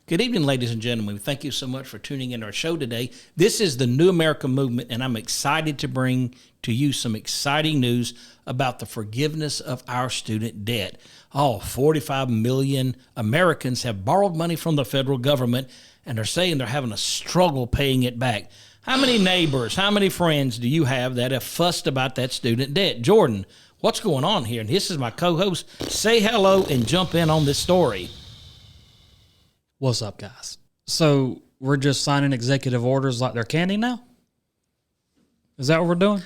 Good evening, ladies and gentlemen. Thank you so much for tuning in to our show today. This is the New America Movement, and I'm excited to bring to you some exciting news about the forgiveness of our student debt. 45 million Americans have borrowed money from the federal government, and they're saying they're having a struggle paying it back. How many neighbors, how many friends do you have that have fussed about that student debt? Jordan, what's going on here? And this is my co-host. Say hello and jump in on this story. What's up, guys? So we're just signing executive orders like they're candy now? Is that what we're doing?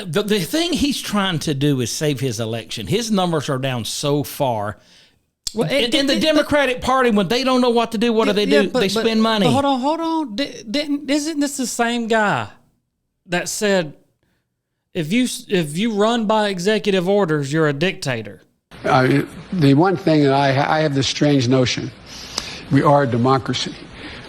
The thing he's trying to do is save his election. His numbers are down so far. Well, in the Democratic Party, when they don't know what to do, what do they do? They spend money. But hold on. Isn't this the same guy that said, if you run by executive orders, you're a dictator? The one thing that I have this strange notion, we are a democracy.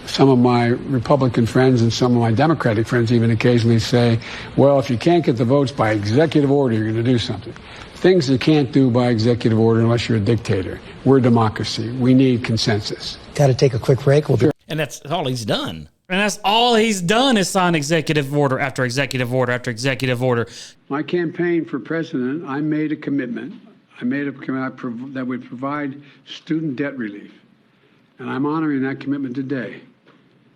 Some of my Republican friends and some of my Democratic friends even occasionally say, well, if you can't get the votes by executive order, you're going to do something. Things you can't do by executive order unless you're a dictator. We're a democracy. We need consensus. Got to take a quick break. And that's all he's done. And that's all he's done is sign executive order after executive order after executive order. My campaign for president, I made a commitment. That would provide student debt relief. And I'm honoring that commitment today.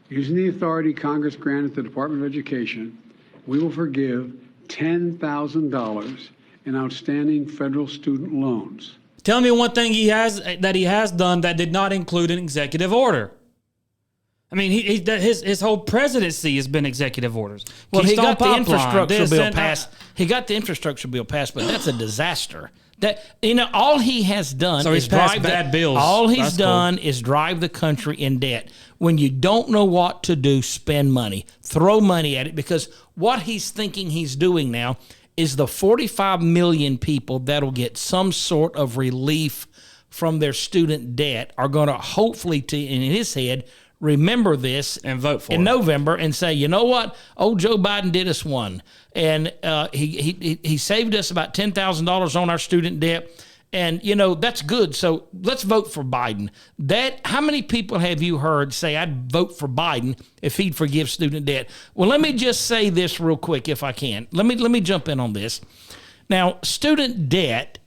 Using the authority Congress granted the Department of Education, we will forgive $10,000 in outstanding federal student loans. Tell me one thing he has done that did not include an executive order. I mean, his whole presidency has been executive orders. Well, he got the infrastructure bill passed. He got the infrastructure bill passed, but that's a disaster. All he has done is drive bad bills. All he's done is drive the country in debt. When you don't know what to do, spend money, throw money at it, because what he's thinking he's doing now is the 45 million people that'll get some sort of relief from their student debt are going to hopefully, in his head, remember this and vote for in November and say, you know what? Oh, Joe Biden did us one. And he saved us about $10,000 on our student debt. And, that's good. So let's vote for Biden. How many people have you heard say, I'd vote for Biden if he'd forgive student debt? Well, let me just say this real quick, if I can. Let me jump in on this. Now, student debt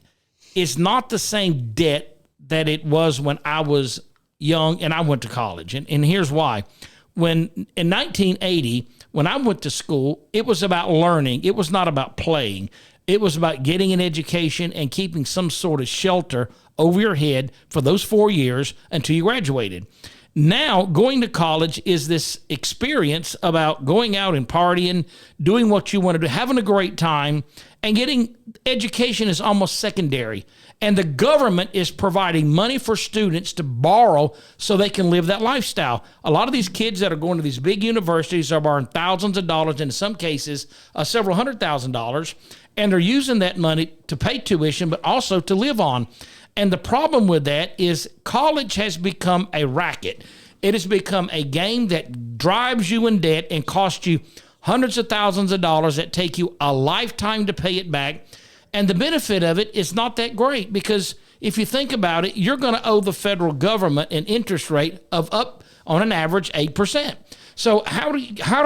is not the same debt that it was when I was young and I went to college. And here's why. In 1980, when I went to school, it was about learning. It was not about playing. It was about getting an education and keeping some sort of shelter over your head for those 4 years until you graduated. Now, going to college is this experience about going out and partying, doing what you want to do, having a great time, and getting education is almost secondary. And the government is providing money for students to borrow so they can live that lifestyle. A lot of these kids that are going to these big universities are borrowing thousands of dollars, and in some cases, several $100,000, and they're using that money to pay tuition, but also to live on. And the problem with that is college has become a racket. It has become a game that drives you in debt and costs you hundreds of thousands of dollars that take you a lifetime to pay it back. And the benefit of it is not that great, because if you think about it, you're going to owe the federal government an interest rate of up on an average 8%. So how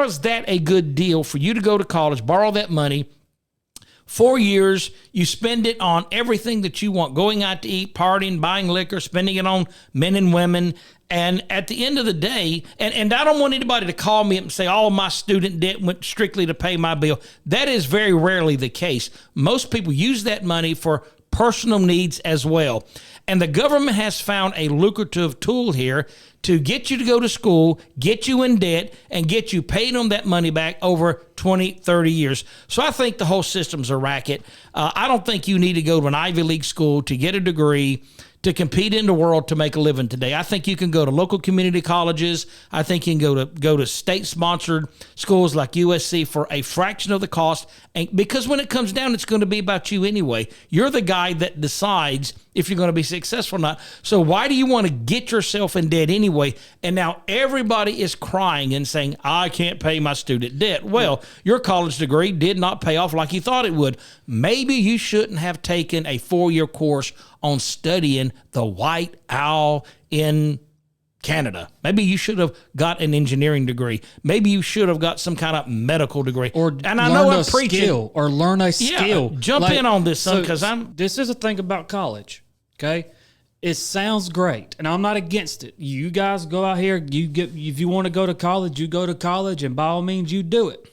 is that a good deal for you to go to college, borrow that money, 4 years, you spend it on everything that you want, going out to eat, partying, buying liquor, spending it on men and women. And at the end of the day, and I don't want anybody to call me up and say, all my student debt went strictly to pay my bill. That is very rarely the case. Most people use that money for personal needs as well. And the government has found a lucrative tool here to get you to go to school, get you in debt, and get you paid on that money back over 20, 30 years. So I think the whole system's a racket. I don't think you need to go to an Ivy League school to get a degree to compete in the world to make a living today. I think you can go to local community colleges. I think you can go to state-sponsored schools like USC for a fraction of the cost. And because when it comes down, it's going to be about you anyway. You're the guy that decides if you're going to be successful or not. So why do you want to get yourself in debt anyway? And now everybody is crying and saying, I can't pay my student debt. Well, your college degree did not pay off like you thought it would. Maybe you shouldn't have taken a 4-year course on studying the white owl in Canada. Maybe you should have got an engineering degree. Maybe you should have got some kind of medical degree. And I know I'm preaching. Learn a skill. Jump in on this, son, because This is a thing about college, okay? It sounds great, and I'm not against it. You guys go out here. If you want to go to college, you go to college, and by all means, you do it.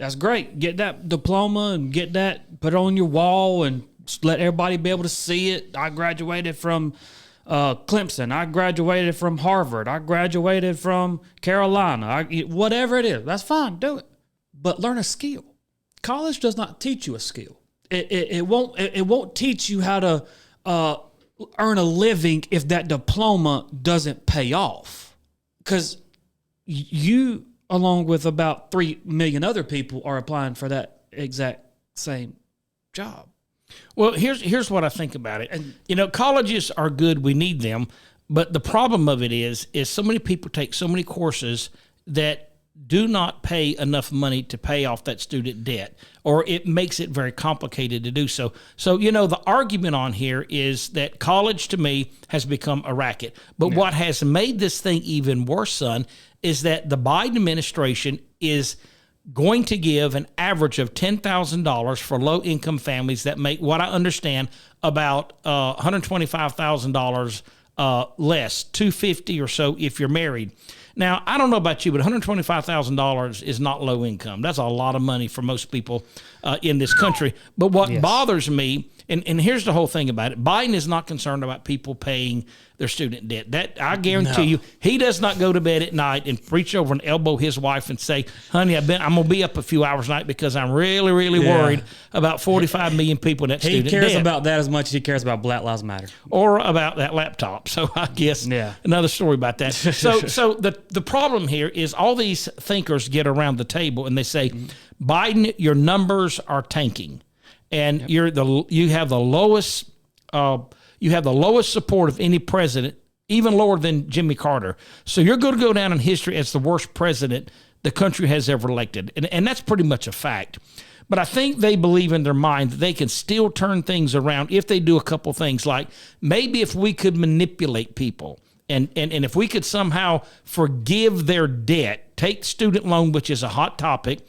That's great. Get that diploma and put it on your wall, and let everybody be able to see it. I graduated from Clemson. I graduated from Harvard. I graduated from Carolina. Whatever it is, that's fine. Do it, but learn a skill. College does not teach you a skill. It won't teach you how to earn a living if that diploma doesn't pay off. Because you, along with about 3 million other people, are applying for that exact same job. Well, here's what I think about it. And, colleges are good. We need them. But the problem of it is so many people take so many courses that do not pay enough money to pay off that student debt, or it makes it very complicated to do so. So, the argument on here is that college, to me, has become a racket. But what has made this thing even worse, son, is that the Biden administration is going to give an average of $10,000 for low-income families that make, what I understand, about $125,000 less, $250,000 or so if you're married. Now, I don't know about you, but $125,000 is not low income. That's a lot of money for most people in this country. But what bothers me, and here's the whole thing about it, Biden is not concerned about people paying their student debt. That I guarantee you, he does not go to bed at night and reach over and elbow his wife and say, honey, I'm going to be up a few hours tonight because I'm really, really worried about 45 million people in that student debt. He cares about that as much as he cares about Black Lives Matter. Or about that laptop. So I guess another story about that. So the problem here is all these thinkers get around the table and they say, Biden, your numbers are tanking. And you have the lowest support of any president, even lower than Jimmy Carter. So you're going to go down in history as the worst president the country has ever elected. And that's pretty much a fact. But I think they believe in their mind that they can still turn things around if they do a couple things, like maybe if we could manipulate people and if we could somehow forgive their debt, take student loan, which is a hot topic,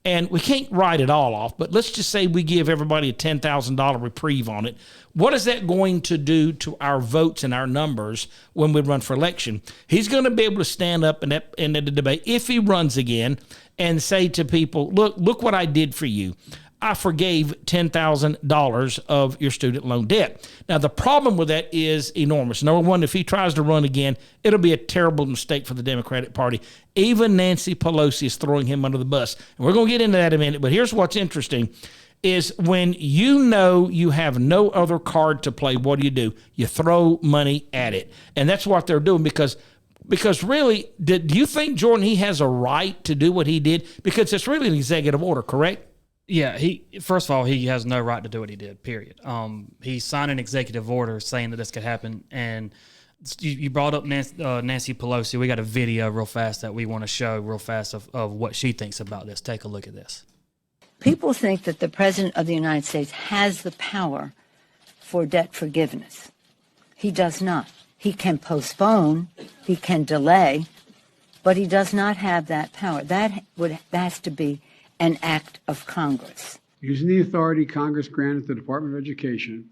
and we can't write it all off, but let's just say we give everybody a $10,000 reprieve on it. What is that going to do to our votes and our numbers when we run for election? He's going to be able to stand up in the debate, if he runs again, and say to people, look what I did for you. I forgave $10,000 of your student loan debt. Now, the problem with that is enormous. Number one, if he tries to run again, it'll be a terrible mistake for the Democratic Party. Even Nancy Pelosi is throwing him under the bus. And we're going to get into that in a minute. But here's what's interesting is when you have no other card to play, what do? You throw money at it. And that's what they're doing because really, do you think, Jordan, he has a right to do what he did? Because it's really an executive order, correct? Yeah, first of all, he has no right to do what he did, period. He signed an executive order saying that this could happen, and you brought up Nancy Pelosi. We got a video real fast that we want to show real fast of what she thinks about this. Take a look at this. People think that the President of the United States has the power for debt forgiveness. He does not. He can postpone, he can delay, but he does not have that power. That has to be an act of Congress. Using the authority Congress granted the Department of Education,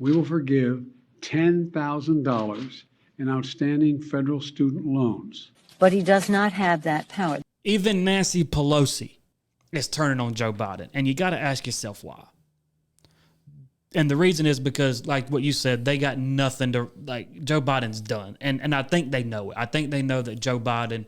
we will forgive $10,000 in outstanding federal student loans. But he does not have that power. Even Nancy Pelosi is turning on Joe Biden, and you got to ask yourself why. And the reason is because, like what you said, they got nothing to, like, Joe Biden's done. And I think they know it. I think they know that Joe Biden,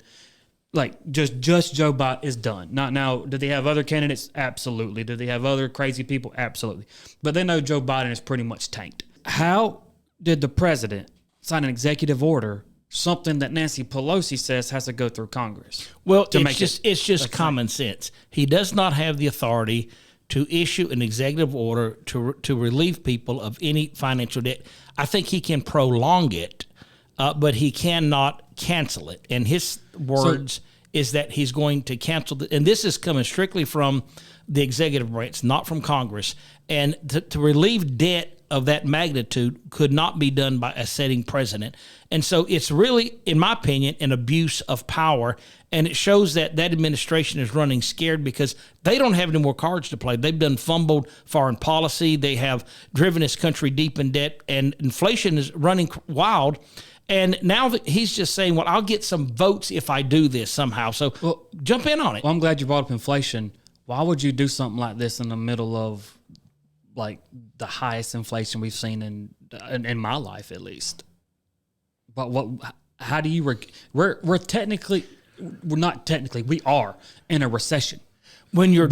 just Joe Biden is done. Now, do they have other candidates? Absolutely. Do they have other crazy people? Absolutely. But they know Joe Biden is pretty much tanked. How did the president sign an executive order, something that Nancy Pelosi says has to go through Congress? Well, it's just common sense. He does not have the authority to issue an executive order to relieve people of any financial debt. I think he can prolong it, but he cannot cancel it. And his words is that he's going to cancel it. And this is coming strictly from the executive branch, not from Congress. And to relieve debt of that magnitude could not be done by a sitting president. And so it's really, in my opinion, an abuse of power. And it shows that that administration is running scared because they don't have any more cards to play. They've done fumbled foreign policy. They have driven this country deep in debt, and inflation is running wild. And now that he's just saying, well, I'll get some votes if I do this somehow. So jump in on it. Well, I'm glad you brought up inflation. Why would you do something like this in the middle of like the highest inflation we've seen in my life, at least? But how do you, we're not technically, we are in a recession. When you're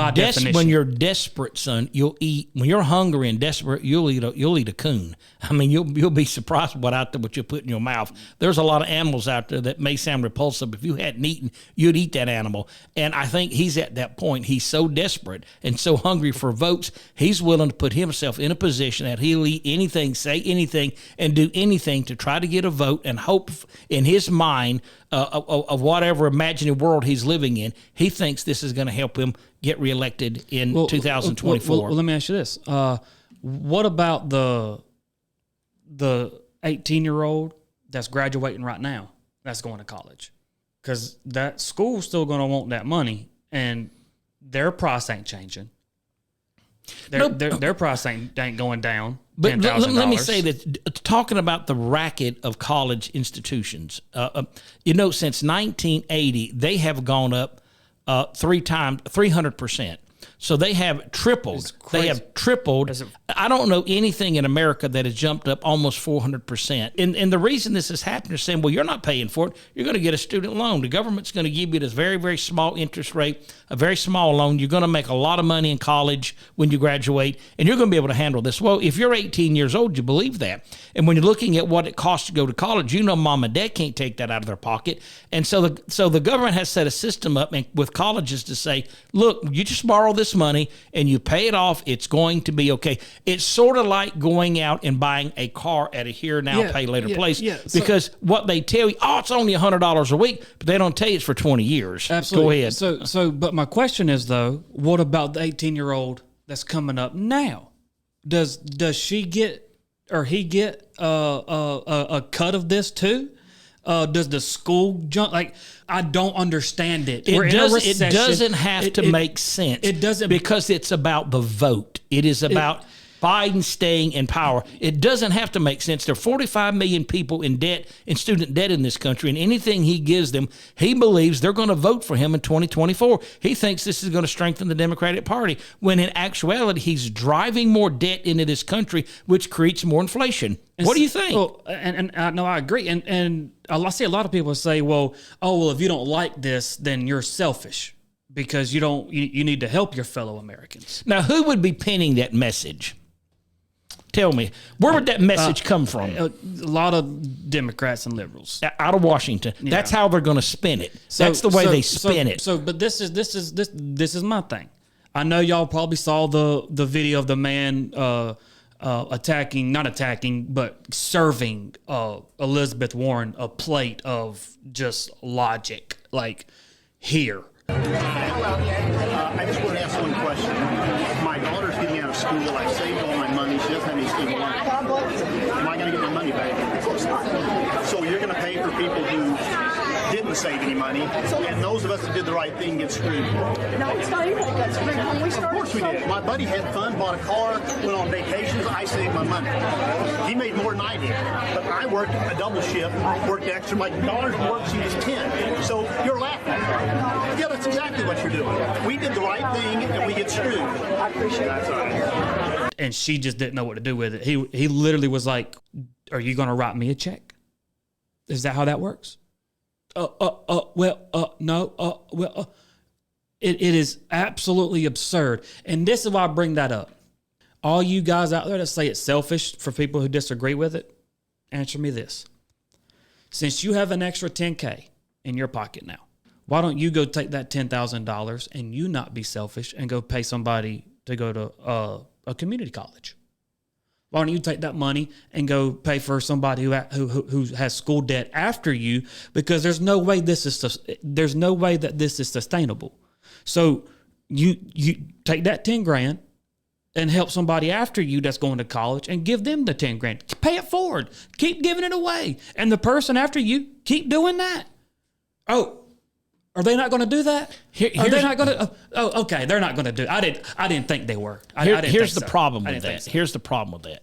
desperate, son, you'll eat. When you're hungry and desperate, you'll eat a coon. I mean, you'll be surprised what you put in your mouth. There's a lot of animals out there that may sound repulsive. If you hadn't eaten, you'd eat that animal. And I think he's at that point. He's so desperate and so hungry for votes, he's willing to put himself in a position that he'll eat anything, say anything, and do anything to try to get a vote and hope in his mind of whatever imaginary world he's living in. He thinks this is going to help him get reelected in 2024. Well, let me ask you this. What about the 18-year-old that's graduating right now that's going to college? Because that school's still going to want that money, and their price ain't changing. Their price ain't going down. But let me say that, talking about the racket of college institutions, since 1980, they have gone up 300%. So they have tripled. They have tripled. I don't know anything in America that has jumped up almost 400%. And the reason this is happening is saying, well, you're not paying for it. You're going to get a student loan. The government's going to give you this very, very small interest rate, a very small loan. You're going to make a lot of money in college when you graduate, and you're going to be able to handle this. Well, if you're 18 years old, you believe that. And when you're looking at what it costs to go to college, you know mom and dad can't take that out of their pocket. And so the government has set a system up with colleges to say, look, you just borrow this money and you pay it off, it's going to be okay. It's sort of like going out and buying a car at a here now pay later place, because what they tell you, it's only $100 a week, but they don't tell you it's for 20 years. Absolutely. Go ahead. But my question is though, what about the 18-year-old that's coming up now? Does she get or he get a cut of this too? Does the school jump? Like, I don't understand it. It doesn't have to make sense. It doesn't, because it's about the vote. It is about Biden staying in power. It doesn't have to make sense. There are 45 million people in debt, in student debt in this country, and anything he gives them, he believes they're going to vote for him in 2024. He thinks this is going to strengthen the Democratic Party, when in actuality, he's driving more debt into this country, which creates more inflation. What do you think? Well, and no, I agree. And I see a lot of people say, well, if you don't like this, then you're selfish because you need to help your fellow Americans. Now, who would be penning that message? Tell me, where would that message come from? A lot of Democrats and liberals out of Washington. Yeah. That's how they're going to spin it. That's the way they spin it. But this is my thing. I know y'all probably saw the video of the man serving Elizabeth Warren a plate of just logic, like here. I just want to ask one question. My daughter's getting out of school. I've saved all my money. She doesn't have any student loans. Am I going to get my money back? Of course not. So you're going to pay for people who didn't save any money, and those of us that did the right thing get screwed. No, it's not even that got screwed. When we started, of course we did. My buddy had fun, bought a car, went on vacations. I saved my money. He made more than I did, but I worked a double shift, worked extra. My daughter's work, she was 10. So you're laughing. Yeah, that's exactly what you're doing. We did the right thing, and we get screwed. I appreciate that's all right. And she just didn't know what to do with it. He literally was like, "Are you going to write me a check? Is that how that works?" No. It is absolutely absurd. And this is why I bring that up. All you guys out there that say it's selfish for people who disagree with it, answer me this. Since you have an extra $10K in your pocket now, why don't you go take that $10,000 and you not be selfish and go pay somebody to go to a community college? Why don't you take that money and go pay for somebody who has school debt after you? Because there's no way that this is sustainable. So you take that $10,000 and help somebody after you that's going to college and give them the 10 grand. Pay it forward. Keep giving it away. And the person after you, keep doing that. Oh, are they not going to do that? Are they not going to? Oh, okay. They're not going to do it. I didn't think they were. Here's the problem with that. Here's the problem with that.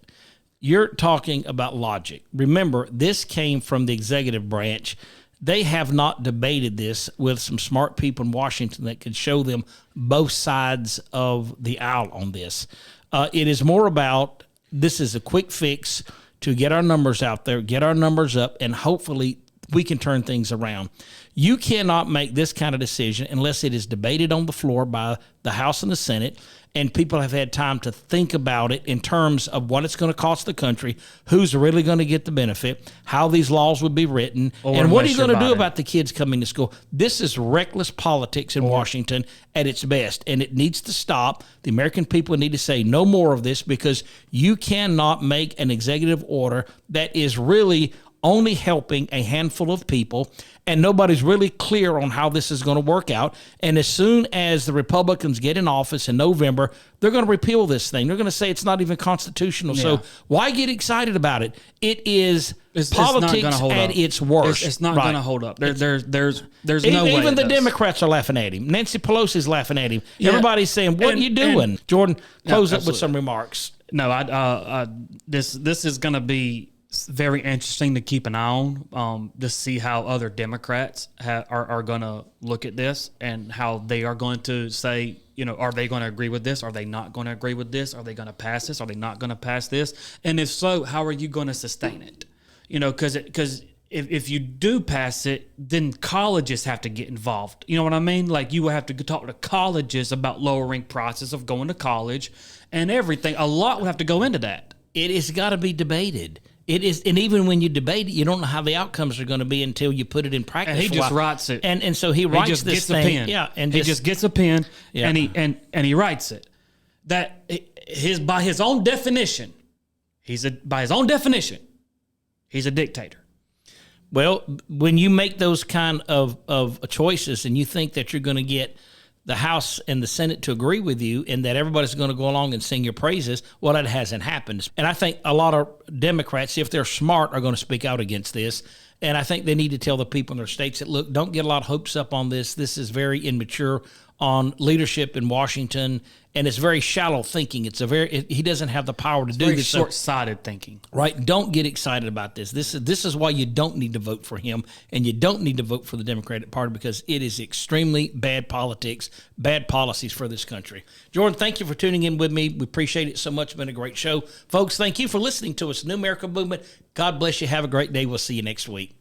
You're talking about logic. Remember, this came from the executive branch. They have not debated this with some smart people in Washington that could show them both sides of the aisle on this. It is more about, this is a quick fix to get our numbers out there, get our numbers up, and hopefully we can turn things around. You cannot make this kind of decision unless it is debated on the floor by the House and the Senate, and people have had time to think about it in terms of what it's going to cost the country, who's really going to get the benefit, how these laws would be written, and what are you going to do about the kids coming to school. This is reckless politics in Washington at its best, and it needs to stop. The American people need to say no more of this, because you cannot make an executive order that is really only helping a handful of people, and nobody's really clear on how this is going to work out. And as soon as the Republicans get in office in November, they're going to repeal this thing. They're going to say it's not even constitutional. Yeah. So why get excited about it? It is politics at its worst. It's not going to hold up. There's no way. Even the Democrats are laughing at him. Nancy Pelosi's laughing at him. Yeah. Everybody's saying, "What are you doing?" Jordan, close up with some remarks. No, this is going to be very interesting to keep an eye on, to see how other Democrats are going to look at this, and how they are going to say, are they going to agree with this? Are they not going to agree with this? Are they going to pass this? Are they not going to pass this? And if so, how are you going to sustain it? Because if you do pass it, then colleges have to get involved. You know what I mean? Like, you will have to talk to colleges about lowering prices of going to college and everything. A lot will have to go into that. It has got to be debated. It is, and even when you debate it, you don't know how the outcomes are going to be until you put it in practice. And he just writes it, and so he writes this thing. He just gets a pen. and he just gets a pen, and he writes it. That by his own definition, he's a dictator. Well, when you make those kind of choices, and you think that you're going to get the House and the Senate to agree with you, and that everybody's going to go along and sing your praises, well, that hasn't happened. And I think a lot of Democrats, if they're smart, are going to speak out against this. And I think they need to tell the people in their states that, look, don't get a lot of hopes up on this. This is very immature on leadership in Washington, and it's very shallow thinking. He doesn't have the power to do this. Short-sighted thinking. Right? Don't get excited about this. This is why you don't need to vote for him, and you don't need to vote for the Democratic Party, because it is extremely bad politics, bad policies for this country. Jordan, thank you for tuning in with me. We appreciate it so much. It's been a great show. Folks, thank you for listening to us. New America Movement. God bless you. Have a great day. We'll see you next week.